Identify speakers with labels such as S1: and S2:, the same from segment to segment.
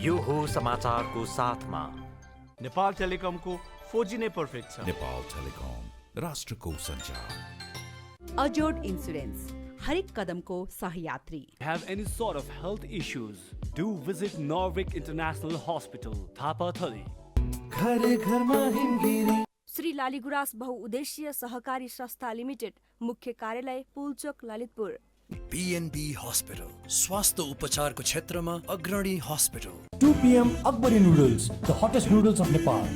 S1: यो हो समाचारको साथमा
S2: नेपाल टेलिकमको 4G नै पर्फेक्ट छ।
S3: नेपाल टेलिकम राष्ट्रको सञ्चार।
S4: अजोड इन्स्योरेन्स हरेक कदमको सहयात्री।
S2: Have any sort of health issues? Do visit Norvik International Hospital, Thapathali.
S5: घरे घरमा हिमगिरी।
S6: श्री लालीगुराँस बहुउद्देश्यीय सहकारी संस्था लिमिटेड, मुख्य कार्यालय पुलचोक ललितपुर।
S5: PNB हस्पिटल स्वास्थ्य उपचारको क्षेत्रमा अग्रणी hospital.
S7: 2 PM Akbari Noodles, the hottest noodles of Nepal.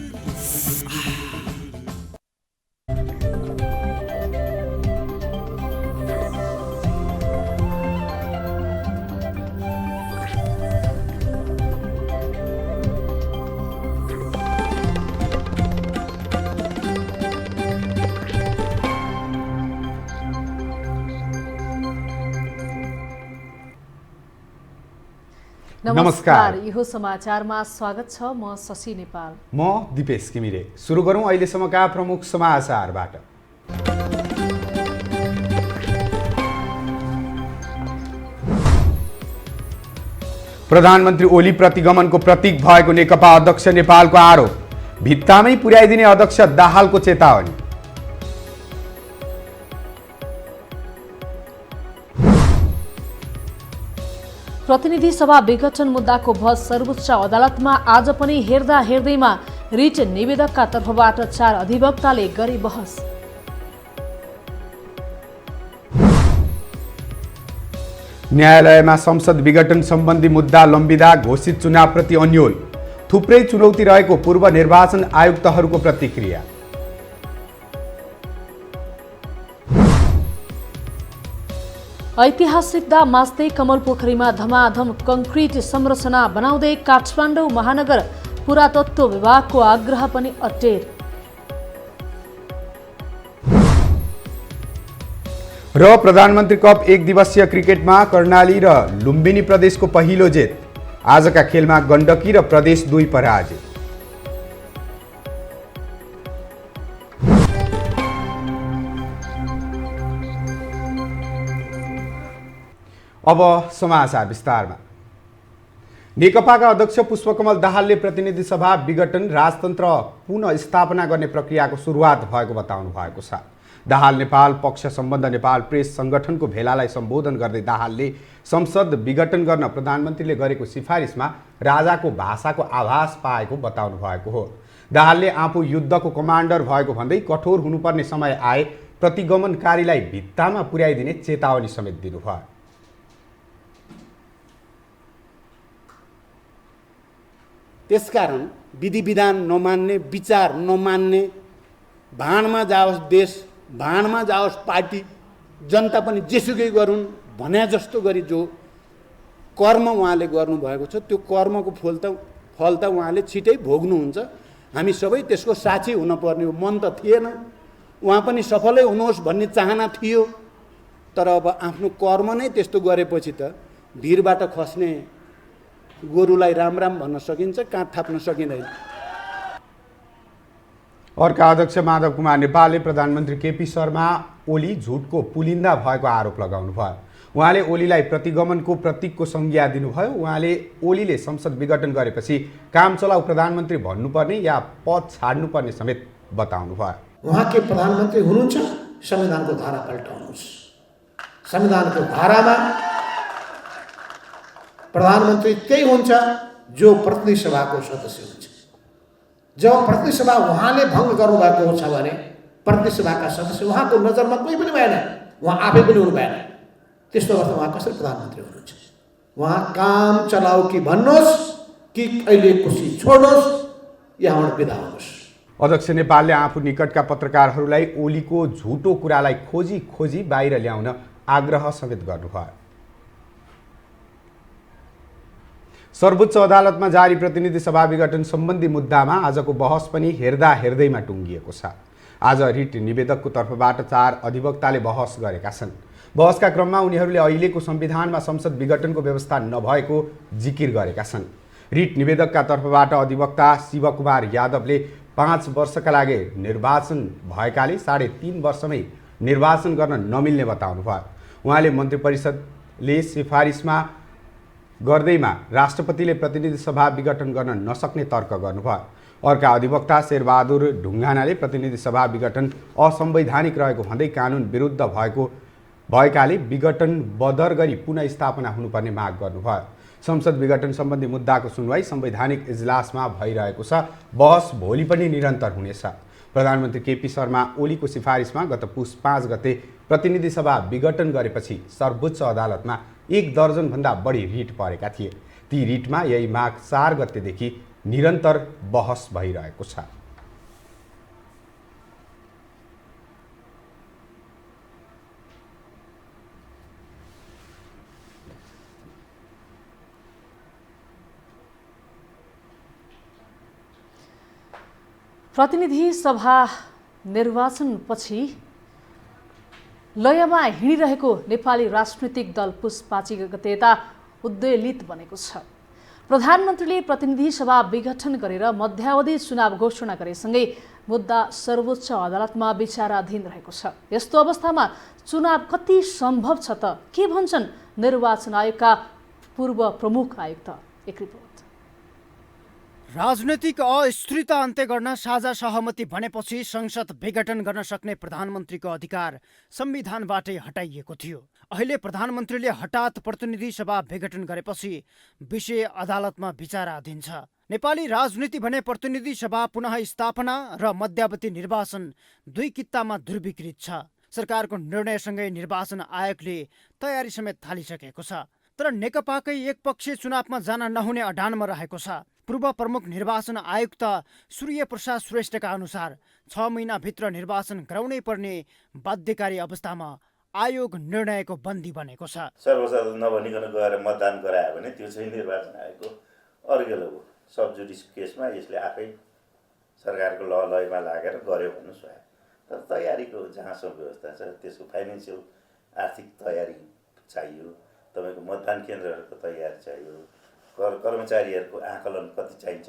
S8: नमस्कार, यो समाचारमा स्वागत छ। म शशि नेपाल।
S9: म दिपेश किमिरे। सुरु गरौँ अहिलेसम्मका प्रमुख समाचारबाट। प्रधानमन्त्री ओली प्रतिगमनको प्रतीक भएको नेकपा अध्यक्ष नेपालको आरोप। भित्तामै पुर्याइदिने अध्यक्ष दाहालको चेतावनी।
S8: प्रतिनिधि सभा विघटन मुद्दाको बहस सर्वोच्च अदालतमा आज पनि हेर्दैमा रिट निवेदकका तर्फबाट 4 अधिवक्ताले गरे बहस।
S9: न्यायालयमा संसद विघटन सम्बन्धी मुद्दा लम्बिँदा घोषित चुनावप्रति अन्यल। थुप्रै चुनौती रहेको पूर्व निर्वाचन आयुक्तहरूको प्रतिक्रिया।
S8: ऐतिहासिक दा मास्ते कमल पोखरीमा धमाधम कंक्रिट संरचना बनाउँदै काठमाडौँ महानगर पुरातत्व विभागको आग्रह पनि अटेर।
S9: र प्रधानमन्त्री कप 1 दिवसीय क्रिकेटमा कर्णाली र लुम्बिनी प्रदेशको पहिलो जित। आजका खेलमा गण्डकी र प्रदेश 2 पराजित। अब समाचार विस्तारमा। नेकपाका अध्यक्ष पुष्पकमल दाहालले प्रतिनिधि सभा विघटन राजतन्त्र पुनः स्थापना गर्ने प्रक्रियाको सुरुवात भएको बताउनु भएको छ। दाहाल नेपाल पक्ष सम्बन्ध नेपाल प्रेस संगठनको भेलालाई सम्बोधन गर्दै दाहालले संसद विघटन गर्न प्रधानमन्त्रीले गरेको सिफारिसमा राजाको भाषाको आभास पाएको बताउनु भएको हो। दाहालले आफू युद्धको कमान्डर भएको भन्दै कठोर हुनुपर्ने समय आए प्रतिगमनकारीलाई भित्तामा पुर्याइदिने चेतावनी समेत दिनुभयो।
S10: त्यसकारण विधि विधान नमान्ने, विचार नमान्ने, भाँडमा जाओस् देश, भाँडमा जाओस् पार्टी, जनता पनि जेसुकै गरून् भन्या जस्तो गरी जो कर्म उहाँले गर्नुभएको छ त्यो कर्मको फल त उहाँले छिटै भोग्नुहुन्छ। हामी सबै त्यसको साक्षी हुनुपर्ने हो। मन त थिएन, उहाँ पनि सफलै हुनुहोस् भन्ने चाहना थियो, तर अब आफ्नो कर्म नै त्यस्तो गरेपछि त भिरबाट खस्ने गोरुलाई राम राम भन्न सकिन्छ, काँध थाप्न सकिँदैन।
S9: अर्का अध्यक्ष माधव कुमार नेपालले प्रधानमन्त्री केपी शर्मा ओली झुटको पुलिन्दा भएको आरोप लगाउनु भयो। उहाँले ओलीलाई प्रतिगमनको प्रतीकको संज्ञा दिनुभयो। उहाँले ओलीले संसद विघटन गरेपछि काम चलाउ प्रधानमन्त्री भन्नुपर्ने या पद छाड्नुपर्ने समेत बताउनु भयो।
S11: उहाँ के प्रधानमन्त्री हुनुहुन्छ, संविधानको धारा पल्टाउनुहोस्। संविधानको धारामा प्रधानमन्त्री त्यही हुन्छ जो प्रतिनिधि सभाको सदस्य हुन्छ। जब प्रतिनिधि सभा उहाँले भङ्ग गर्नुभएको छ भने प्रतिनिधि सभाका सदस्य उहाँको नजरमा कोही पनि भएन, उहाँ आफै पनि हुनु भएन। त्यस्तो अवस्था उहाँ कसरी प्रधानमन्त्री हुनुहुन्छ? उहाँ काम चलाऊ कि भन्नुहोस् कि अहिले खुसी छोड्नुहोस्, यहाँबाट बिदा हुनुहोस्।
S9: अध्यक्ष नेपालले आफू निकटका पत्रकारहरूलाई ओलीको झुटो कुरालाई खोजी बाहिर ल्याउन आग्रह समेत गर्नुभयो। सर्वोच्च अदालतमा जारी प्रतिनिधि सभा विघटन सम्बन्धी मुद्दामा आजको बहस पनि हेर्दैमा टुङ्गिएको छ। आज रिट निवेदकको तर्फबाट 4 अधिवक्ताले बहस गरेका छन्। बहसका क्रममा उनीहरूले अहिलेको संविधानमा संसद विघटनको व्यवस्था नभएको जिकिर गरेका छन्। रिट निवेदकका तर्फबाट अधिवक्ता शिवकुमार यादवले 5 वर्षका लागि निर्वाचन भएकाले 3.5 वर्षमै निर्वाचन गर्न नमिल्ने बताउनु भयो। उहाँले मन्त्री परिषदले सिफारिसमा गर्दैमा राष्ट्रपतिले प्रतिनिधि सभा विघटन गर्न नसक्ने तर्क गर्नुभयो। अर्का अधिवक्ता शेरबहादुर ढुङ्गानाले प्रतिनिधि सभा विघटन असंवैधानिक रहेको भन्दै कानुन विरुद्ध भएकाले विघटन बदर गरी पुनः स्थापना हुनुपर्ने माग गर्नुभयो। संसद विघटन सम्बन्धी मुद्दाको सुनवाई संवैधानिक इजलासमा भइरहेको छ। बहस भोलि पनि निरन्तर हुनेछ। प्रधानमन्त्री केपी शर्मा ओलीको सिफारिसमा गत पुस 5 गते प्रतिनिधि सभा विघटन गरेपछि सर्वोच्च अदालतमा 1 दर्जनभन्दा बढी रिट परेका थिए। ती रिटमा यही माग 4 गतेदेखि निरन्तर बहस भइरहेको छ।
S8: प्रतिनिधि सभा निर्वाचनपछि लयमा हिँडिरहेको नेपाली राजनीतिक दल पुस 5 गतेता उद्वेलित बनेको छ। प्रधानमन्त्रीले प्रतिनिधि सभा विघटन गरेर मध्यावधि चुनाव घोषणा गरेसँगै मुद्दा सर्वोच्च अदालतमा विचाराधीन रहेको छ। यस्तो अवस्थामा चुनाव कति सम्भव छ त के भन्छन् निर्वाचन आयोगका पूर्व प्रमुख आयुक्त? एक रिपोर्ट।
S12: राजनैतिक अस्थिरता अन्त्य गर्न साझा सहमति भनेपछि संसद विघटन गर्न सक्ने प्रधानमन्त्रीको अधिकार संविधानबाटै हटाइएको थियो। अहिले प्रधानमन्त्रीले हठात प्रतिनिधि सभा विघटन गरेपछि विषय अदालतमा विचाराधीन छ। नेपाली राजनीति भने प्रतिनिधि सभा पुनः स्थापना र मध्यावधि निर्वाचन दुई कित्तामा ध्रुवीकृत छ। सरकारको निर्णयसँगै निर्वाचन आयोगले तयारी समेत थालिसकेको छ। तर नेकपाकै एकपक्षीय चुनावमा जान नहुने अडानमा रहेको छ। पूर्व प्रमुख निर्वाचन आयुक्त सूर्य प्रसाद श्रेष्ठका अनुसार 6 महिनाभित्र निर्वाचन गराउनै पर्ने बाध्यकारी अवस्थामा आयोग निर्णयको बन्दी बनेको छ।
S13: सर्वसाधारण नभनिकन गएर मतदान गरायो भने त्यो चाहिँ निर्वाचन आयोगको अर्गेलो हो। सब जुडिस केसमा यसले आफै सरकारको लयमा लागेर गर्यो भन्नु स्वाभाविक। तर तयारीको जहाँसम्म व्यवस्था छ त्यसको फाइनेन्सियल आर्थिक तयारी चाहियो। तपाईँको मतदान केन्द्रहरूको तयारी चाहियो। कर्मचारीहरूको आकलन कति चाहिन्छ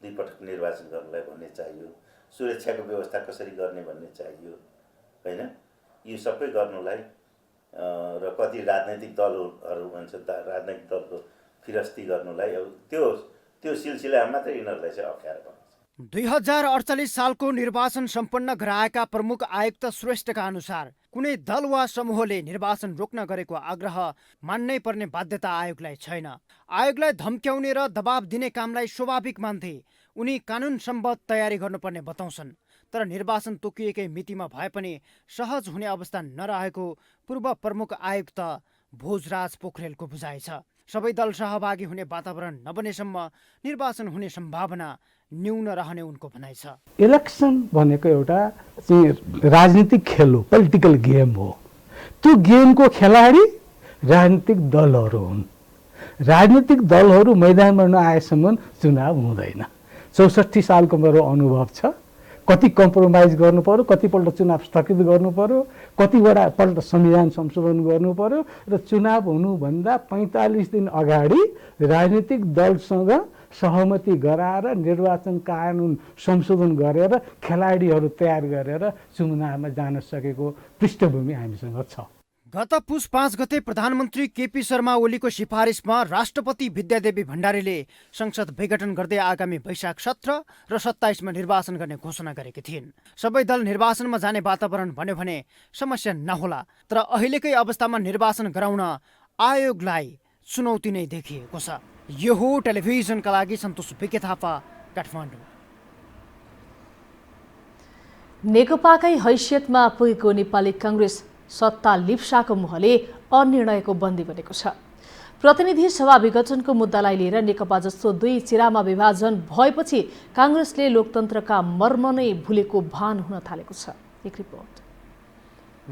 S13: 2 पटक निर्वाचन गर्नलाई भन्ने चाहियो। सुरक्षाको व्यवस्था कसरी गर्ने भन्ने चाहियो हैन। यो सबै गर्नलाई र कति राजनैतिक दलहरू भन्छ राजनैतिक दलको फिरस्ती गर्नलाई त्यो सिलसिलामा मात्रै यिनीहरूलाई चाहिँ अप्ठ्यारो पर्छ।
S12: 2048 सालको निर्वाचन सम्पन्न गराएका प्रमुख आयुक्त श्रेष्ठका अनुसार कुनै दल वा समूहले निर्वाचन रोक्न गरेको आग्रह मान्नै पर्ने बाध्यता आयोगलाई छैन। आयोगलाई धम्क्याउने र दबाब दिने कामलाई स्वाभाविक मान्थे उनी कानुन सम्बद्ध तयारी गर्नुपर्ने बताउँछन्। तर निर्वाचन तोकिएकै मितिमा भए पनि सहज हुने अवस्था नरहेको पूर्व प्रमुख आयुक्त भोजराज पोखरेलको बुझाइ छ। सबै दल सहभागी हुने वातावरण नबनेसम्म निर्वाचन हुने सम्भावना न्यून रहने उनको भनाइ छ।
S14: इलेक्सन भनेको एउटा राजनीतिक खेल हो, पोलिटिकल गेम हो। त्यो गेमको खेलाडी राजनीतिक दलहरू हुन्। राजनीतिक दलहरू मैदानमा नआएसम्म चुनाव हुँदैन। 64 सालको मेरो अनुभव छ। कति कम्प्रोमाइज गर्नु पर्यो, कतिपल्ट चुनाव स्थगित गर्नु पर्यो, कतिवटापल्ट संविधान संशोधन गर्नु पर्यो र चुनाव हुनुभन्दा 45 दिन अगाडि राजनीतिक दलसँग सहमति गराएर निर्वाचन कानुन संशोधन गरेर खेलाडीहरू तयार गरेर चुनावमा जान सकेको पृष्ठभूमि हामीसँग छ।
S12: गत पुस 5 गते प्रधानमन्त्री केपी शर्मा ओलीको सिफारिसमा राष्ट्रपति विद्यादेवी भण्डारीले संसद विघटन गर्दै आगामी वैशाख 17 र 27मा निर्वाचन गर्ने घोषणा गरेकी थिइन्। सबै दल निर्वाचनमा जाने वातावरण बन्यो भने समस्या नहोला। तर अहिलेकै अवस्थामा निर्वाचन गराउन आयोगलाई चुनौती नै देखिएको छ। यो हो टेलिभिजनका लागि सन्तोष विके थापा, काठमाडौँ।
S8: नेकपाकै हैसियतमा पुगेको नेपाली काङ्ग्रेस सत्ता लिप्साको मुहले अनिर्णयको बन्दी बनेको छ। प्रतिनिधि सभा विघटनको मुद्दालाई लिएर नेकपा जस्तो दुई चिरामा विभाजन भएपछि काङ्ग्रेसले लोकतन्त्रका मर्म नै भुलेको भान हुन थालेको छ। एक रिपोर्ट।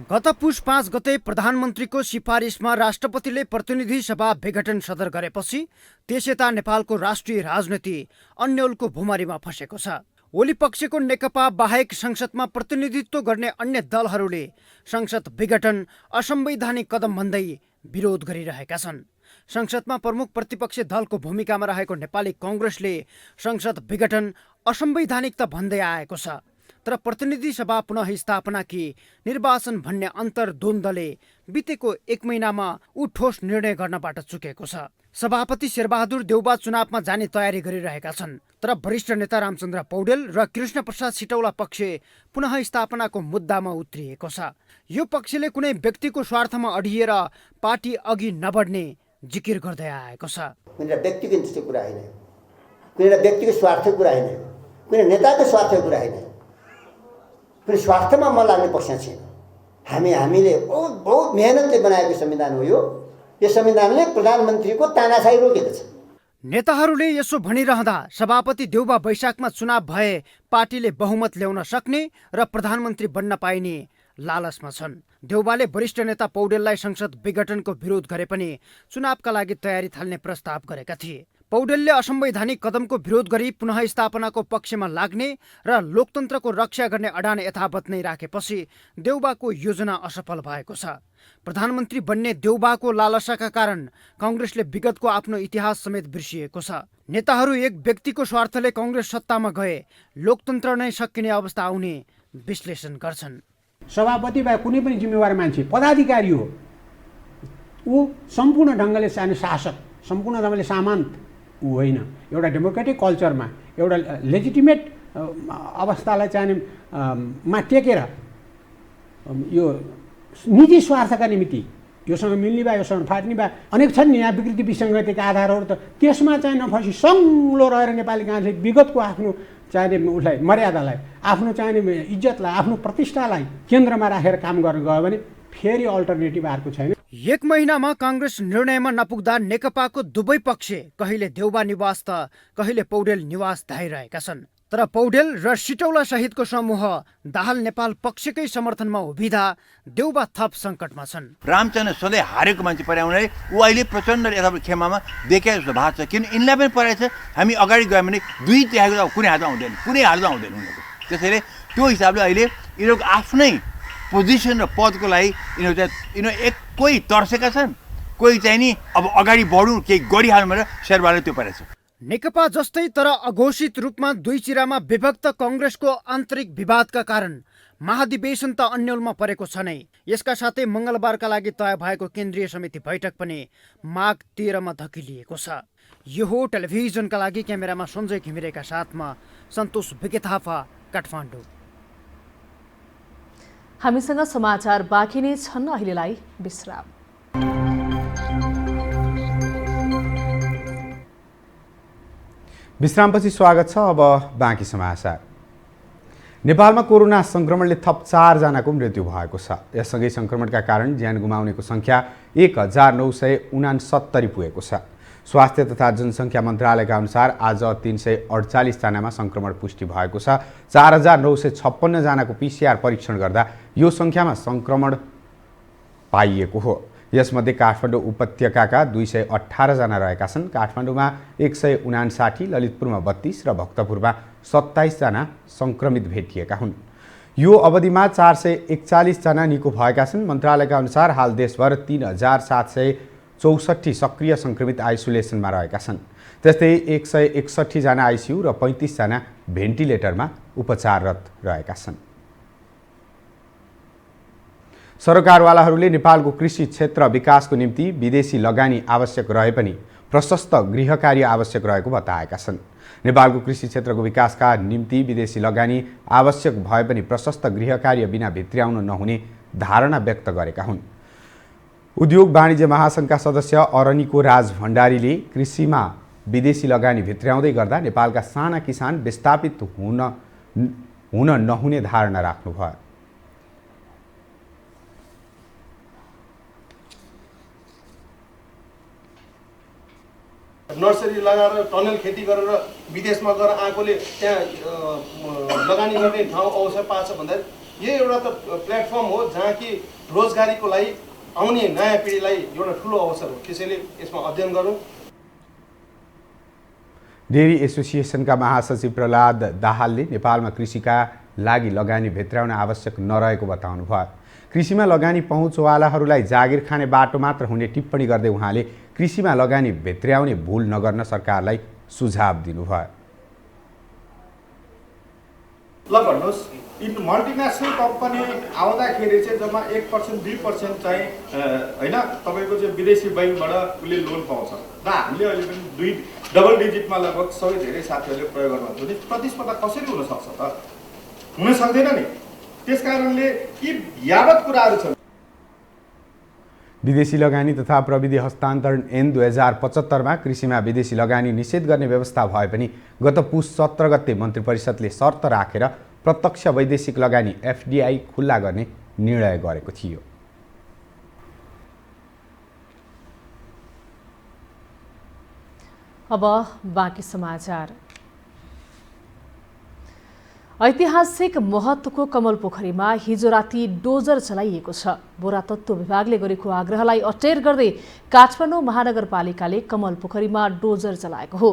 S12: गत पुस 5 गते प्रधानमन्त्रीको सिफारिसमा राष्ट्रपतिले प्रतिनिधि सभा विघटन सदर गरेपछि त्यसयता नेपालको राष्ट्रिय राजनीति अन्यलको भुमारीमा फसेको छ। ओली पक्षको नेकपा बाहेक संसदमा प्रतिनिधित्व गर्ने अन्य दलहरूले संसद विघटन असंवैधानिक कदम भन्दै विरोध गरिरहेका छन्। संसदमा प्रमुख प्रतिपक्षी दलको भूमिकामा रहेको नेपाली कांग्रेसले संसद विघटन असंवैधानिकता भन्दै आएको छ। तर प्रतिनिधि सभा पुनः स्थापना कि निर्वाचन भन्ने अन्तर्द्वन्द्वले बितेको 1 महिनामा ऊ ठोस निर्णय गर्नबाट चुकेको छ। सभापति शेरबहादुर देउबा चुनावमा जाने तयारी गरिरहेका छन्, तर वरिष्ठ नेता रामचन्द्र पौडेल र कृष्ण प्रसाद सिटौला पक्ष पुनः स्थापनाको मुद्दामा उत्रिएको छ। यो पक्षले कुनै व्यक्तिको स्वार्थमा अडिएर पार्टी अघि नबढ्ने जिकिर गर्दै आएको छ।
S15: कुनै व्यक्तिको इन्ट्रेस्टको कुरा होइन, कुनै व्यक्तिको स्वार्थको कुरा होइन, कुनै नेताको स्वार्थको कुरा होइन, कुनै स्वार्थमा मन लाग्ने पक्ष छैन। हामीले बहुत मेहनतले बनाएको संविधान हो यो संविधानले प्रधानमन्त्रीको तानाशाही रोकेको छ।
S12: नेताहरूले यसो भनिरहँदा सभापति देउबा वैशाखमा चुनाव भए पार्टीले बहुमत ल्याउन सक्ने र प्रधानमन्त्री बन्न पाइने लालचमा छन्। देउबाले वरिष्ठ नेता पौडेललाई संसद विघटनको विरोध गरे पनि चुनावका लागि तयारी थाल्ने प्रस्ताव गरेका थिए। पौडेलले असंवैधानिक कदमको विरोध गरी पुनः स्थापनाको पक्षमा लाग्ने र लोकतन्त्रको रक्षा गर्ने अडान यथावत नै राखेपछि देउबाको योजना असफल भएको छ। प्रधानमन्त्री बन्ने देउबाको लालसाका कारण कांग्रेसले विगतको आफ्नो इतिहास समेत बिर्सिएको छ। नेताहरू एक व्यक्तिको स्वार्थले कांग्रेस सत्तामा गए लोकतन्त्र नै सकिने अवस्था आउने विश्लेषण गर्छन्।
S16: सभापति वा कुनै पनि जिम्मेवार मान्छे पदाधिकारी हो, ऊ सम्पूर्ण ढङ्गले चाहिने शासक, सम्पूर्ण ढङ्गले सामन्त ऊ होइन। एउटा डेमोक्रेटिक कल्चरमा एउटा लेजिटिमेट अवस्थालाई चाहिने मा टेकेर यो निजी स्वार्थका निमित्त योसँग मिल्ने भए योसँग फाट्ने भए अनेक छन् नि यहाँ विकृति विसङ्गतिका आधारहरू, त त्यसमा चाहिँ नफसी सङ्लो रहेर नेपाली काङ्ग्रेसले विगतको आफ्नो चाहिने उसलाई मर्यादालाई, आफ्नो चाहिने इज्जतलाई, आफ्नो प्रतिष्ठालाई केन्द्रमा राखेर काम गर्न गयो भने फेरि अल्टरनेटिभ अर्को छैन।
S12: एक महिनामा कांग्रेस निर्णयमा नपुग्दा नेकपाको दुवै पक्ष कहिले देउबा निवास त कहिले पौडेल निवास धाइरहेका छन्। तर पौडेल र सिटौला सहितको समूह दाहाल नेपाल पक्षकै समर्थनमा उभिँदा देउबा थप सङ्कटमा छन्।
S17: रामचन्द्र सधैँ हारेको मान्छे पर्याउनाले ऊ अहिले प्रचण्ड यता खेमामा देखिया जस्तो भएको छ। किन यिनलाई पनि परेको छ, हामी अगाडि गयो भने 2/3 त कुनै हातमा हुँदैन, कुनै हातमा हुँदैन उनीहरूको। त्यसैले त्यो हिसाबले अहिले यिनीहरूको आफ्नै पोजिसन र पदको लागि एक कोही तर्सेका छन्, कोही चाहिँ नि अब अगाडि बढौँ केही गरिहालौँ भनेर शेरबहादुरले त्यो परेको छ।
S12: नेकपा जस्तै तर अघोषित रूपमा दुई चिरामा विभक्त कांग्रेसको आन्तरिक विवादका कारण महाधिवेशन त अन्यलमा परेको छ नै। यसका साथै मंगलबारका लागि तय भएको केन्द्रीय समिति बैठक पनि माघ 13 मा धकिलिएको छ। यो हो टेलिभिजनका लागि क्यामेरामा सञ्जय घिमिरेका साथमा सन्तोष विकेथाफा, काठमाडौँ।
S8: हामीसँग समाचार बाँकी नै छन्, अहिलेलाई विश्राम।
S9: विश्रामपछि स्वागत छ। अब बाँकी समाचार। नेपालमा कोरोना संक्रमणले थप 4 जनाको मृत्यु भएको छ। यससँगै संक्रमणका कारण ज्यान गुमाउनेको संख्या 1969 पुगेको छ। स्वास्थ्य तथा जनसङ्ख्या मन्त्रालयका अनुसार आज 348 जनामा संक्रमण पुष्टि भएको छ। 4956 जनाको PCR परीक्षण गर्दा यो संख्यामा संक्रमण पाइएको हो। यसमध्ये काठमाडौँ उपत्यकाका 218 जना रहेका छन्। काठमाडौँमा 159, ललितपुरमा 32 र भक्तपुरमा 27 जना संक्रमित भेटिएका हुन्। यो अवधिमा 441 जना निको भएका छन्। मन्त्रालयका अनुसार हाल देशभर 3764 सक्रिय संक्रमित आइसोलेसनमा रहेका छन्। त्यस्तै 161 जना आइसियु र 35 जना भेन्टिलेटरमा उपचाररत रहेका छन्। सरकारवालाहरूले नेपालको कृषि क्षेत्र विकासको निम्ति विदेशी लगानी आवश्यक रहे पनि प्रशस्त गृह कार्य आवश्यक रहेको बताएका छन्। नेपालको कृषि क्षेत्रको विकासका निम्ति विदेशी लगानी आवश्यक भए पनि प्रशस्त गृह कार्य बिना भित्र्याउन नहुने धारणा व्यक्त गरेका हुन्। उद्योग वाणिज्य महासङ्घका सदस्य अरनिको राज भण्डारीले कृषिमा विदेशी लगानी भित्र्याउँदै गर्दा नेपालका साना किसान विस्थापित हुन नहुने धारणा राख्नुभयो।
S18: नर्सरी लगाएर टनल खेती गरेर विदेशमा गएर आएकोले त्यहाँ लगानी गर्ने ठाउँ अवसर पाछ भन्दा यो एउटा त प्लेटफर्म हो जहाँ कि रोजगारीको लागि आउने नयाँ पिँढीलाई एउटा ठुलो अवसर हो। त्यसैले यसमा अध्ययन गरौँ।
S9: डेरी एसोसिएसनका महासचिव प्रहलाद दाहालले नेपालमा कृषिका लागि लगानी भित्र्याउन आवश्यक नरहेको बताउनु भयो। कृषिमा लगानी पहुँचवालाहरूलाई जागिर खाने बाटो मात्र हुने टिप्पणी गर्दै उहाँले कृषिमा लगानी भित्र्याउने भूल नगर्न सरकारलाई सुझाव दिनुभयो।
S18: ल भन्नुहोस्, मल्टिनेसनल कम्पनी आउँदाखेरि चाहिँ जम्मा 1% 2% चाहिँ होइन तपाईँको चाहिँ विदेशी बैङ्कबाट उसले लोन पाउँछ र हामीले अहिले पनि डबल डिजिटमा लगभग सबै धेरै साथीहरूले प्रयोग गर्नुभएको छ। प्रतिस्पर्धा कसरी हुनसक्छ त? हुन सक्दैन नि। त्यस कारणले यी यावत कुराहरू छन्।
S9: विदेशी लगानी तथा प्रविधि हस्तान्तरण ऐन 2075 मा कृषिमा विदेशी लगानी निषेध गर्ने व्यवस्था भए पनि गत पुस 17 गते मन्त्री परिषदले शर्त राखेर प्रत्यक्ष वैदेशिक लगानी FDI खुल्ला गर्ने निर्णय गरेको थियो।
S8: अब बाँकी समाचार। ऐतिहासिक महत्त्वको कमल पोखरीमा हिजो राति डोजर चलाइएको छ। पुरातत्व विभागले गरेको आग्रहलाई अटेर गर्दै काठमाडौँ महानगरपालिकाले कमल पोखरीमा डोजर चलाएको हो।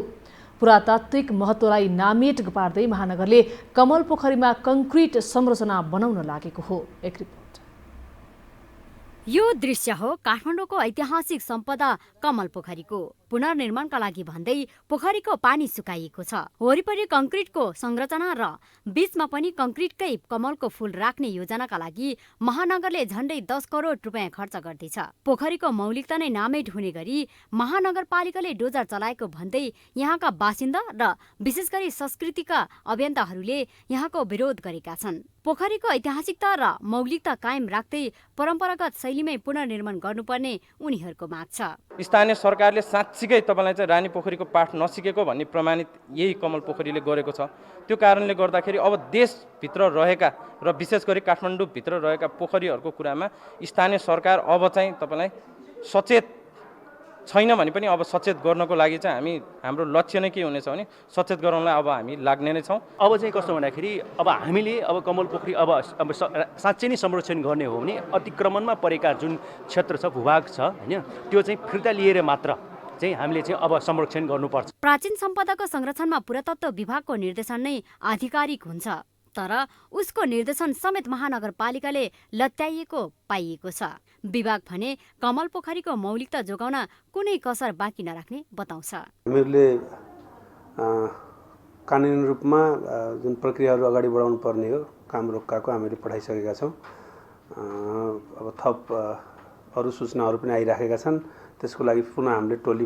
S8: पुरातात्विक महत्त्वलाई नामेट पार्दै महानगरले कमल पोखरीमा कंक्रिट संरचना बनाउन लागेको हो। एक रिपोर्ट।
S19: यो दृश्य हो काठमाडौँको ऐतिहासिक सम्पदा कमल पोखरीको। पुनर्निर्माणका लागि भन्दै पोखरीको पानी सुकाइएको छ। वरिपरि कंक्रिटको संरचना र बीचमा पनि कंक्रिटकै कमलको फूल राख्ने योजनाका लागि महानगरले झण्डै 10 करोड रुपैयाँ खर्च गर्दैछ। पोखरीको मौलिकता नै नामेट हुने गरी महानगरपालिकाले डोजर चलाएको भन्दै यहाँका बासिन्दा र विशेष गरी संस्कृतिका अभियन्ताहरूले यहाँको विरोध गरेका छन्। पोखरीको ऐतिहासिकता र मौलिकता कायम राख्दै परम्परागत शैलीमै पुनर्निर्माण गर्नुपर्ने उनीहरूको माग छ।
S20: स्थानीय सरकारले साँच्चीकै तपाईलाई चाहिँ रानी पोखरीको पाठ नसिकेको भन्ने प्रमाणित यही कमल पोखरीले गरेको छ। त्यो कारणले गर्दाखेरि अब देशभित्र रहेका र विशेष गरी काठमाडौँभित्र रहेका पोखरीहरूको कुरामा स्थानीय सरकार अब चाहिँ तपाईलाई सचेत छैन भने पनि अब सचेत गर्नको लागि चाहिँ हाम्रो लक्ष्य नै के हुनेछ भने सचेत गराउनलाई अब हामी लाग्ने नै छौँ।
S21: अब चाहिँ कस्तो भन्दाखेरि अब हामीले अब कमल पोखरी अब साँच्चै नै संरक्षण गर्ने हो भने अतिक्रमणमा परेका जुन क्षेत्र छ भूभाग छ हैन त्यो चाहिँ फिर्ता लिएर मात्र चाहिँ हामीले चाहिँ अब संरक्षण गर्नुपर्छ।
S19: प्राचीन सम्पदाको संरक्षणमा पुरातत्व विभागको निर्देशन नै आधिकारिक हुन्छ, तर उसको निर्देशन समेत महानगरपालिकाले लत्याइएको पाइएको छ। विभाग भने कमल पोखरीको मौलिकता जोगाउन कुनै कसर बाँकी नराख्ने बताउँछ।
S22: हामीहरूले कानुनी रूपमा जुन प्रक्रियाहरू अगाडि बढाउनु पर्ने हो काम रोक्काको हामीले पठाइसकेका छौँ। अब थप अरू सूचनाहरू पनि आइराखेका छन्। त्यसको लागि पुनः हामीले टोली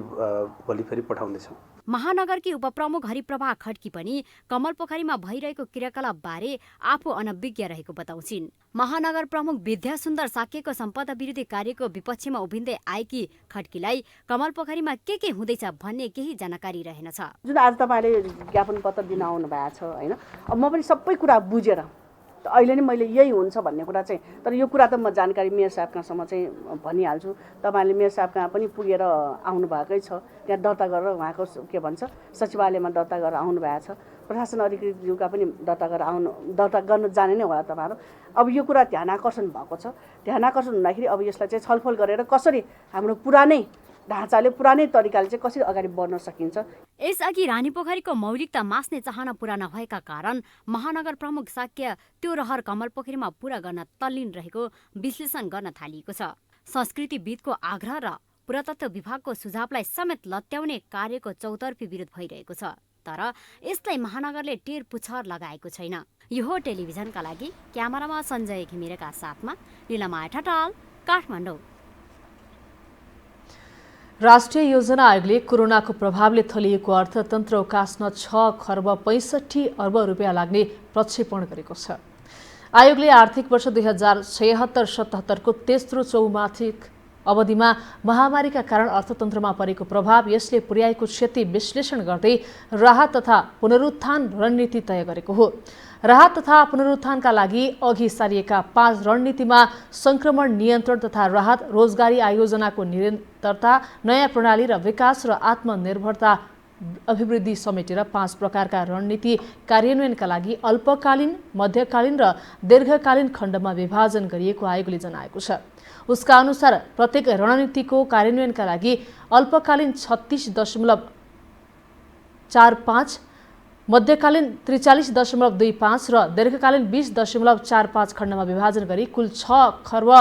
S22: भोलि फेरि पठाउनेछौँ।
S19: महानगरकी उपप्रमुख हरिप्रभा खड्की पनि कमल पोखरीमा भइरहेको क्रियाकलाप बारे आफू अनभिज्ञ रहेको बताउँछिन्। महानगर प्रमुख विद्या सुन्दर साक्यको सम्पदा विरोधी कार्यको विपक्षमा उभिँदै आएकी खड्कीलाई कमल पोखरीमा के हुँदैछ भन्ने केही जानकारी रहेनछ।
S23: जुन आज तपाईँले ज्ञापन पत्र दिन आउनु भएको छ हैन, अब म पनि सबै कुरा बुझेर अहिले नै मैले यही हुन्छ भन्ने कुरा चाहिँ, तर यो कुरा त म जानकारी मेयर साहब कहाँसम्म चाहिँ भनिहाल्छु। तपाईँले मेयर साहब कहाँ पनि पुगेर आउनु भएकै छ, त्यहाँ दर्ता गरेर उहाँको के भन्छ सचिवालयमा दर्ता गरेर आउनु भएको छ। प्रशासन अधिकृतज्यूका पनि दर्ता गर्न जाने नै होला तपाईँहरू। अब यो कुरा ध्यान आकर्षण भएको छ। ध्यान आकर्षण हुँदाखेरि अब यसलाई चाहिँ छलफल गरेर कसरी हाम्रो पुरानै ढाँचाले पुरानै तरिकाले चाहिँ कसरी अगाडि बढ्न सकिन्छ।
S19: यसअघि रानी पोखरीको मौलिकता मास्ने चाहना पूरा नभएका कारण महानगर प्रमुख साक्य त्यो रहर कमल पोखरीमा पूरा गर्न तल्लीन रहेको विश्लेषण गर्न थालिएको छ। संस्कृतिविदको आग्रह र पुरातत्व विभागको सुझावलाई समेत लत्याउने कार्यको चौतर्फी विरोध भइरहेको छ, तर यसलाई महानगरले टेर पुछर लगाएको छैन। यो हो टेलिभिजनका लागि क्यामेरामा सञ्जय घिमिरेका साथमा लीलामाया ठटाल, काठमाडौँ।
S8: राष्ट्रिय योजना आयोगले कोरोनाको प्रभावले थलिएको अर्थतन्त्र उकास्न 6 खर्ब 65 अर्ब रुपियाँ लाग्ने प्रक्षेपण गरेको छ। आयोगले आर्थिक वर्ष 2076-77 को तेस्रो चौमासिक अवधिमा महामारीका कारण अर्थतन्त्रमा परेको प्रभाव, यसले पुर्याएको क्षति विश्लेषण गर्दै राहत तथा पुनरुत्थान रणनीति तय गरेको हो। राहत तथा पुनरुत्थानका लागि अघि सारिएका 5 रणनीतिमा संक्रमण नियन्त्रण तथा राहत, रोजगारी आयोजनाको निरन्तरता, नयाँ प्रणाली र विकास र आत्मनिर्भरता अभिवृद्धि समेटेर 5 प्रकारका रणनीति कार्यान्वयनका लागि अल्पकालीन, मध्यकालीन र दीर्घकालीन खण्डमा विभाजन गरिएको आयोगले जनाएको छ। उसका अनुसार प्रत्येक रणनीतिको कार्यान्वयनका लागि अल्पकालीन 36.45, मध्यकालीन 43.25 र दीर्घकालीन 20.45 खण्डमा विभाजन गरी कुल 6 खर्ब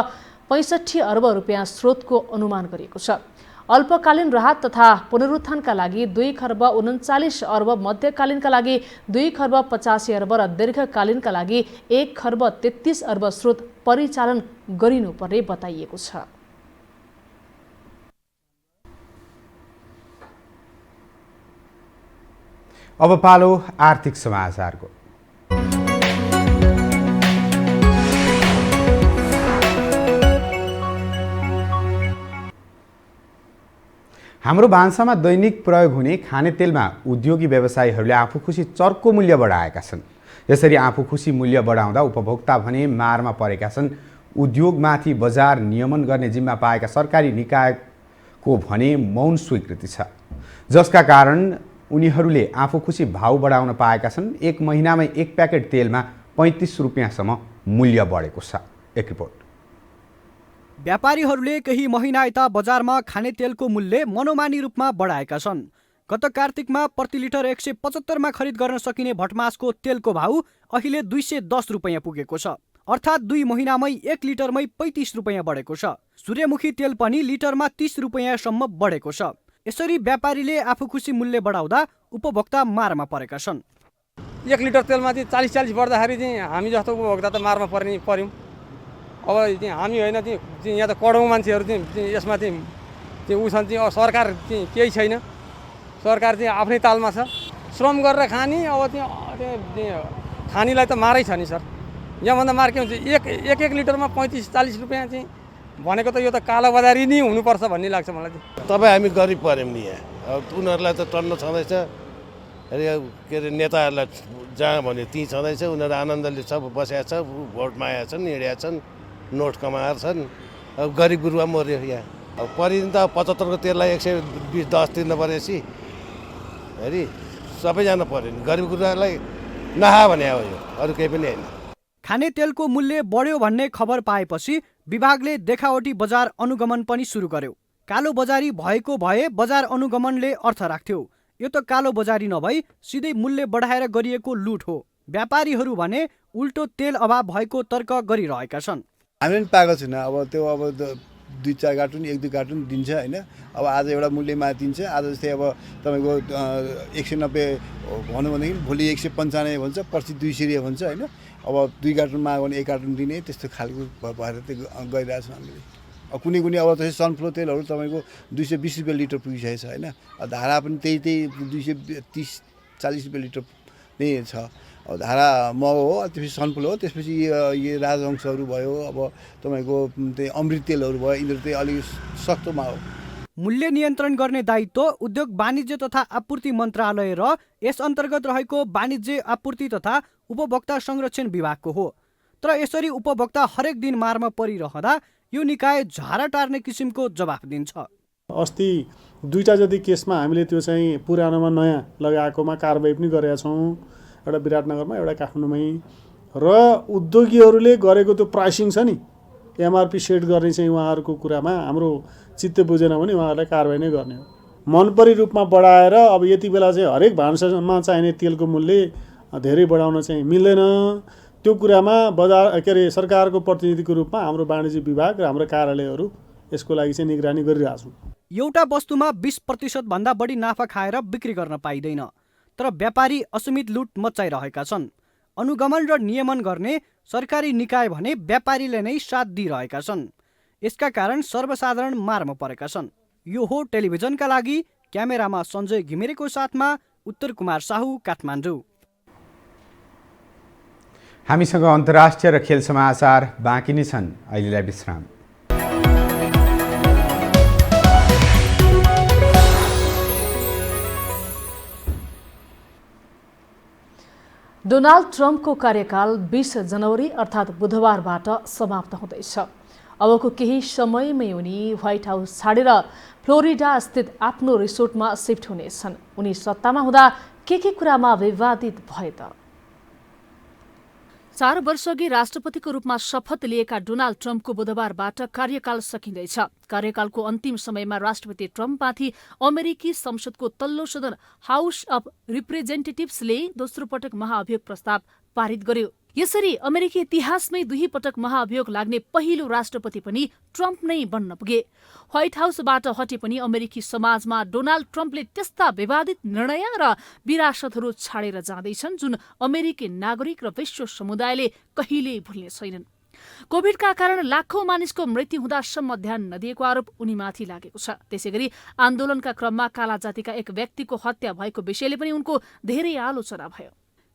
S8: 65 अर्ब रुपियाँ स्रोतको अनुमान गरिएको छ। अल्पकालीन राहत तथा पुनरुत्थानका लागि 2 खर्ब 39 अर्ब, मध्यकालीनका लागि 2 खर्ब 85 अर्ब र दीर्घकालीनका लागि 1 खर्ब 33 अर्ब स्रोत परिचालन गरिनुपर्ने बताइएको छ।
S9: अब पालो आर्थिक समाचारको। हाम्रो भान्सामा दैनिक प्रयोग हुने खाने तेलमा उद्योगी व्यवसायीहरूले आफू खुसी चर्को मूल्य बढाएका छन्। यसरी आफू खुसी मूल्य बढाउँदा उपभोक्ता भने मारमा परेका छन्। उद्योगमाथि बजार नियमन गर्ने जिम्मा पाएका सरकारी निकायको भने मौन स्वीकृति छ, जसका कारण उनीहरूले आफू खुसी भाउ बढाउन पाएका छन्। एक महिनामै एक प्याकेट तेलमा 35 रुपियाँसम्म मूल्य बढेको छ। एक रिपोर्ट।
S12: व्यापारीहरूले केही महिना यता बजारमा खाने तेलको मूल्य मनोमानी रूपमा बढाएका छन्। गत कार्तिकमा प्रति लिटर 175मा खरिद गर्न सकिने भटमासको तेलको भाउ अहिले 210 रुपियाँ पुगेको छ, अर्थात् 2 महिनामै 1 लिटरमै 35 रुपियाँ बढेको छ। सूर्यमुखी तेल पनि लिटरमा 30 रुपियाँसम्म बढेको छ। यसरी व्यापारीले आफू खुसी मूल्य बढाउँदा उपभोक्ता मारमा परेका छन्।
S1: 1 लिटर तेलमा चाहिँ 40 बढ्दाखेरि चाहिँ हामी जस्तो उपभोक्ता त मारमा पर्यौँ। अब हामी होइन चाहिँ यहाँ त करोडौँ मान्छेहरू चाहिँ यसमा चाहिँ ऊ छन्, चाहिँ सरकार चाहिँ केही छैन। सरकार चाहिँ आफ्नै तालमा छ, श्रम गरेर खाने। अब चाहिँ खानीलाई त मारै छ नि सर। यहाँभन्दा मार के हुन्छ, एक लिटरमा 35-40 रुपियाँ चाहिँ भनेको त यो त कालोबजारी नै हुनुपर्छ भन्ने लाग्छ मलाई चाहिँ।
S3: तपाईँ हामी गरिब पऱ्यौँ नि यहाँ। अब उनीहरूलाई त टन्न छँदैछ, के अरे नेताहरूलाई जहाँ भन्यो त्यहीँ छँदैछ। उनीहरू आनन्दले सब बसेका छ, भोटमा आएका छन्, हिँडेका छन्, नोट कमाएर छन्। अब गरिब गुरुवा मर्यो यहाँ। अब परिदिन त 75को तेललाई 120-10 तिर्न परेपछि हेरी सबैजना पऱ्यो नि। गरिब गुरुवालाई नखा भने हो, यो अरू केही पनि होइन।
S12: खाने तेलको मूल्य बढ्यो भन्ने खबर पाएपछि विभागले देखावटी बजार अनुगमन पनि सुरु गर्यो। कालो बजारी भएको भए बजार अनुगमनले अर्थ राख्थ्यो। यो त कालो बजारी नभई सिधै मूल्य बढाएर गरिएको लुट हो। व्यापारीहरू भने उल्टो तेल अभाव भएको तर्क गरिरहेका छन्।
S4: हामी पनि पागल छैन। अब त्यो अब 2-4 कार्टुन 1-2 कार्टुन दिन्छ होइन। अब आज एउटा मूल्यमा दिन्छ, आज जस्तै अब तपाईँको 190 भनौँ भनेदेखि भोलि 195 भन्छ, पर्सि 200 भन्छ होइन। अब 2 कार्टुन माग्यो भने 1 कार्टुन दिने, त्यस्तो खालको भएर चाहिँ गइरहेको छौँ हामीले। अब कुनै अब त्यसै सनफ्लावर तेलहरू तपाईँको 220 रुपियाँ लिटर पुगिसकेको छ होइन। धारा पनि त्यही 230-40 रुपियाँ लिटर नै छ। अब धारा महँगो हो, त्यसपछि सनफ्लावर हो, त्यसपछि यो राजहंसहरू भयो, अब तपाईँको त्यही अमृत तेलहरू भयो, यिनीहरू चाहिँ अलिक सस्तोमा हो।
S12: मूल्य नियन्त्रण गर्ने दायित्व उद्योग वाणिज्य तथा आपूर्ति मन्त्रालय र यस अन्तर्गत रहेको वाणिज्य आपूर्ति तथा उपभोक्ता संरक्षण विभागको हो। तर यसरी उपभोक्ता हरेक दिन मारमा परिरहँदा यो निकाय झारा टार्ने किसिमको जवाफ दिन्छ।
S24: अस्ति 2टा जति केसमा हामीले त्यो चाहिँ पुरानोमा नयाँ लगाएकोमा कारबाही पनि गरेका छौँ। एउटा विराटनगरमा, एउटा काठमाडौँमै। र उद्योगीहरूले गरेको त्यो प्राइसिङ छ नि, एमआरपी सेट गर्ने चाहिँ उहाँहरूको कुरामा हाम्रो चित्त बुझेन भने उहाँहरूलाई कारबाही नै गर्ने हो। मनपरी रूपमा बढाएर अब यति बेला चाहिँ हरेक भान्सामा चाहिने तेलको मूल्य धेरै बढाउन चाहिँ मिल्दैन। त्यो कुरामा बजार के अरे सरकारको प्रतिनिधिको रूपमा हाम्रो वाणिज्य विभाग र हाम्रो कार्यालयहरू यसको लागि चाहिँ निगरानी गरिरहेछौँ।
S12: एउटा वस्तुमा 20% भन्दा बढी नाफा खाएर बिक्री गर्न पाइँदैन, तर व्यापारी असीमित लुट मचाइरहेका छन्। अनुगमन र नियमन गर्ने सरकारी निकाय भने व्यापारीले नै साथ दिइरहेका छन्। यसका कारण सर्वसाधारण मारमा परेका छन्। यो हो टेलिभिजनका लागि क्यामेरामा सञ्जय घिमिरेको साथमा उत्तर कुमार साहु, काठमाडौँ।
S9: हामीसँग अन्तर्राष्ट्रिय र खेल समाचार बाँकी नै छन्। अहिलेलाई विश्राम।
S8: डोनाल्ड ट्रम्पको कार्यकाल 20 जनवरी अर्थात् बुधबारबाट समाप्त हुँदैछ। अबको केही समयमै उनी व्हाइट हाउस छाडेर फ्लोरिडा स्थित आफ्नो रिसोर्टमा शिफ्ट हुनेछन्। उनी सत्तामा हुँदा के कुरामा विवादित भए त? 4 वर्षअघि राष्ट्रपतिको रूपमा शपथ लिएका डोनाल्ड ट्रम्पको बुधबारबाट कार्यकाल सकिँदैछ। कार्यकालको अन्तिम समयमा राष्ट्रपति ट्रम्पमाथि अमेरिकी संसदको तल्लो सदन हाउस अफ रिप्रेजेन्टेटिभ्सले दोस्रो पटक महाअभियोग प्रस्ताव पारित गर्यो। यसरी अमेरिकी इतिहासमै 2 पटक महाभियोग लाग्ने पहिलो राष्ट्रपति पनि ट्रम्प नै बन्न पुगे। व्हाइट हाउसबाट हटे पनि अमेरिकी समाजमा डोनाल्ड ट्रम्पले त्यस्ता विवादित निर्णय र विरासतहरू छाडेर जाँदैछन् जुन अमेरिकी नागरिक र विश्व समुदायले कहिल्यै भुल्ने छैनन्। कोभिडका कारण लाखौं मानिसको मृत्यु हुँदासम्म ध्यान नदिएको आरोप उनीमाथि लागेको छ। त्यसैगरी आन्दोलनका क्रममा काला जातिका एक व्यक्तिको हत्या भएको विषयले पनि उनको धेरै आलोचना भयो।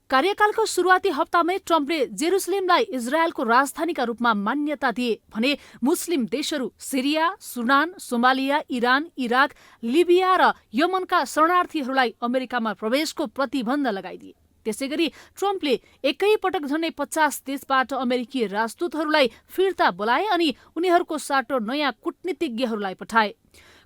S8: कार्यकालको सुरुवाती हप्तामै ट्रम्पले जेरुसलेमलाई इजरायलको राजधानीका रूपमा मान्यता दिए भने मुस्लिम देशहरू Syria, Sudan, Somalia, Iran, Iraq, Libya र यमनका शरणार्थीहरूलाई अमेरिकामा प्रवेशको प्रतिबन्ध लगाइदिए। त्यसैगरी ट्रम्पले एकैपटक झन्डै 50 देशबाट अमेरिकी राजदूतहरूलाई फिर्ता बोलाए अनि उनीहरूको साटो नयाँ कूटनीतिज्ञहरूलाई पठाए।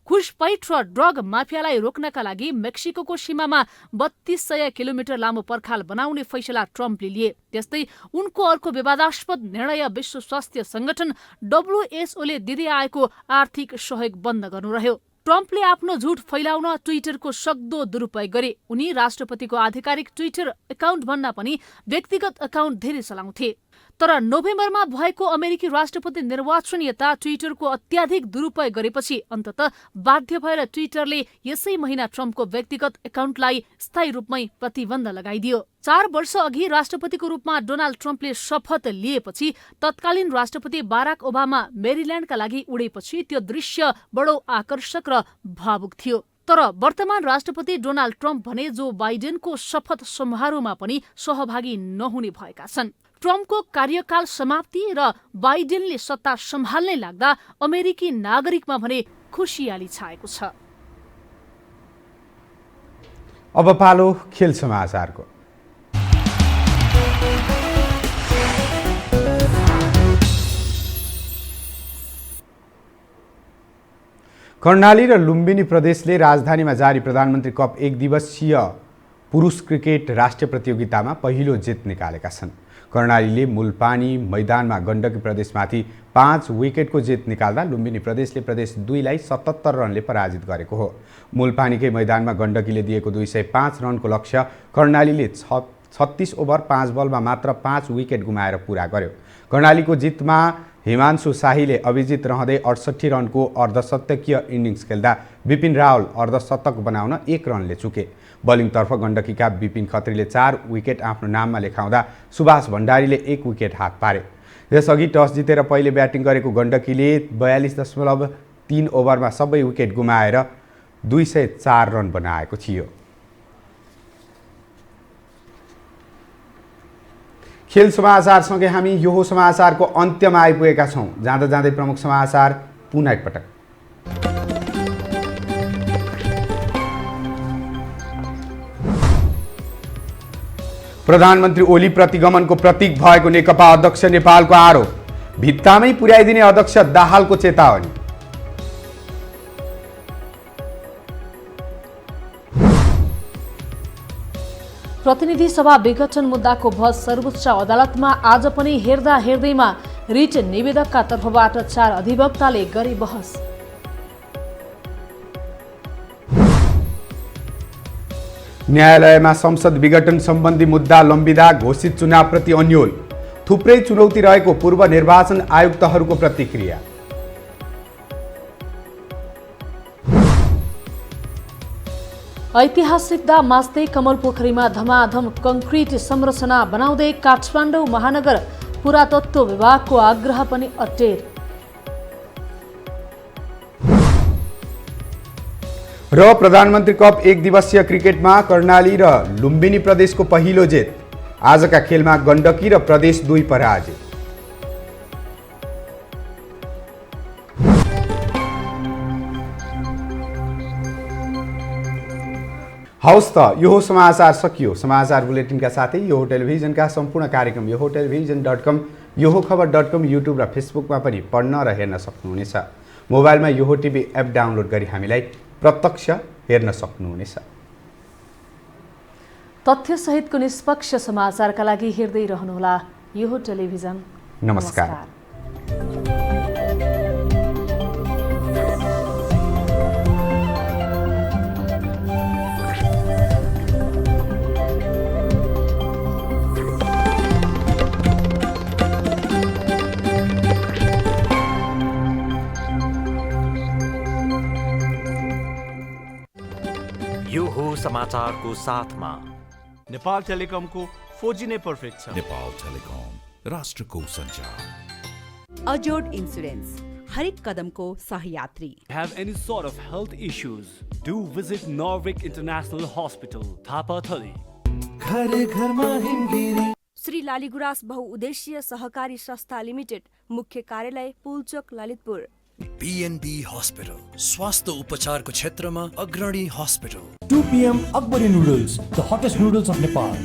S8: घुसपैठ र ड्रग माफियालाई रोक्नका लागि मेक्सिको सीमामा 3200 किलोमिटर लामो पर्खाल बनाउने फैसला ट्रम्पले लिए। त्यस्तै उनको अर्को विवादास्पद निर्णय विश्व स्वास्थ्य संगठन WHOले दिँदै आएको आर्थिक सहयोग बन्द गर्नु रह्यो। ट्रम्पले आफ्नो झुट फैलाउन ट्विटरको सक्दो दुरुपयोग गरे। उनी राष्ट्रपतिको आधिकारिक ट्विटर एकाउन्ट भन्दा पनि व्यक्तिगत एकाउन्ट धेरै चलाउँथे। तर नोभेम्बरमा भएको अमेरिकी राष्ट्रपति निर्वाचन यता ट्विटरको अत्याधिक दुरुपयोग गरेपछि अन्ततः बाध्य भएर ट्विटरले यसै महिना ट्रम्पको व्यक्तिगत एकाउन्टलाई स्थायी रूपमै प्रतिबन्ध लगाइदियो। 4 वर्ष अघि राष्ट्रपतिको रूपमा डोनाल्ड ट्रम्पले शपथ लिएपछि तत्कालीन राष्ट्रपति बाराक ओबामा मेरील्यान्डका लागि उडेपछि त्यो दृश्य बडो आकर्षक र भावुक थियो। तर वर्तमान राष्ट्रपति डोनाल्ड ट्रम्प भने जो बाइडेनको शपथ समारोहमा पनि सहभागी नहुने भएका छन्। ट्रम्पको कार्यकाल समाप्ति र बाइडेनले सत्ता सम्हाल्ने लाग्दा अमेरिकी नागरिकमा भने खुसियाली छाएको छ।
S9: अब पालो खेल समाचारको। कर्णाली र लुम्बिनी प्रदेशले राजधानीमा जारी प्रधानमन्त्री कप 1 दिवसीय पुरुष क्रिकेट राष्ट्रिय प्रतियोगितामा पहिलो जित निकालेका छन्। कर्णालीले मुलपानी मैदानमा गण्डकी प्रदेशमाथि 5 विकेटको जित निकाल्दा लुम्बिनी प्रदेशले प्रदेश 2 लाई 77 रनले पराजित गरेको हो। मुलपानीकै मैदानमा गण्डकीले दिएको 205 रनको लक्ष्य कर्णालीले 36 ओभर 5 बलमा मात्र 5 विकेट गुमाएर पूरा गर्यो। कर्णालीको जितमा हिमांशु शाहीले अभिजित रहँदै 68 रनको अर्धशतकीय इनिङ्स खेल्दा विपिन रावल अर्धशतक बनाउन 1 रनले चुके। बलिङतर्फ गण्डकीका विपिन खत्रीले 4 विकेट आफ्नो नाममा लेखाउँदा सुभाष भण्डारीले 1 विकेट हात पारे। यसअघि टस जितेर पहिले ब्याटिङ गरेको गण्डकीले 42.3 ओभरमा सबै विकेट गुमाएर 204 रन बनाएको थियो। खेल समाचारसँगै हामी यो समाचारको अन्त्यमा आइपुगेका छौँ। जाँदा जाँदै प्रमुख समाचार पुनः एकपटक। प्रधानमन्त्री ओली प्रतिगमनको प्रतीक भएको नेकपा अध्यक्ष नेपालको आरोप। भित्तामै पुर्याइदिने अध्यक्ष दाहालको चेतावनी।
S8: प्रतिनिधि सभा विघटन मुद्दाको बहस सर्वोच्च अदालतमा आज पनि हेर्दा हेर्दैमा रिट निवेदकका तर्फबाट 4 अधिवक्ताले गरे बहस।
S9: न्यायालयमा संसद विघटन सम्बन्धी मुद्दा लम्बिँदा घोषित चुनावप्रति अन्यल। थुप्रै चुनौती रहेको पूर्व निर्वाचन आयुक्तहरूको प्रतिक्रिया।
S8: ऐतिहासिक दा मास्दै कमल पोखरीमा धमाधम कंक्रिट संरचना बनाउँदै काठमाडौँ महानगर पुरातत्व विभागको आग्रह पनि अटेर।
S9: र प्रधानमन्त्री कप 1 दिवसीय क्रिकेटमा कर्णाली र लुम्बिनी प्रदेशको पहिलो जित। आजका खेलमा गण्डकी र प्रदेश 2 पराजित। हवस् त यो समाचार सकियो। समाचार बुलेटिनका साथै यो टेलिभिजनका सम्पूर्ण कार्यक्रम यो टेलिभिजन.com, यो खबर.com, युट्युब र फेसबुकमा पनि पढ्न र हेर्न सक्नुहुनेछ। मोबाइलमा यो टिभी एप डाउनलोड गरी हामीलाई प्रत्यक्ष हेर्न सक्नुहुनेछ।
S8: तथ्यसहितको निष्पक्ष समाचारका लागि हेर्दै रहनुहोला यो टेलिभिजन।
S9: नमस्कार।
S2: समाचारको साथमा
S5: नेपाल टेलिकमको 4G नै पर्फेक्ट छ।
S2: नेपाल टेलिकम, राष्ट्रको सञ्चार।
S6: अजोड इन्सुरेन्स, हरेक कदमको सहयात्री।
S5: Have any sort of health issues? Do visit Norvik International Hospital, Thapathali.
S6: घरे घरमा हिमगिरी। श्री लालीगुराँस बहुउद्देश्यीय सहकारी संस्था लिमिटेड, मुख्य कार्यालय पुलचोक ललितपुर।
S7: BNB Hospital, स्वास्थ्य उपचारको क्षेत्रमा अग्रणी hospital.
S25: 2 PM Akbari Noodles, the hottest noodles of Nepal.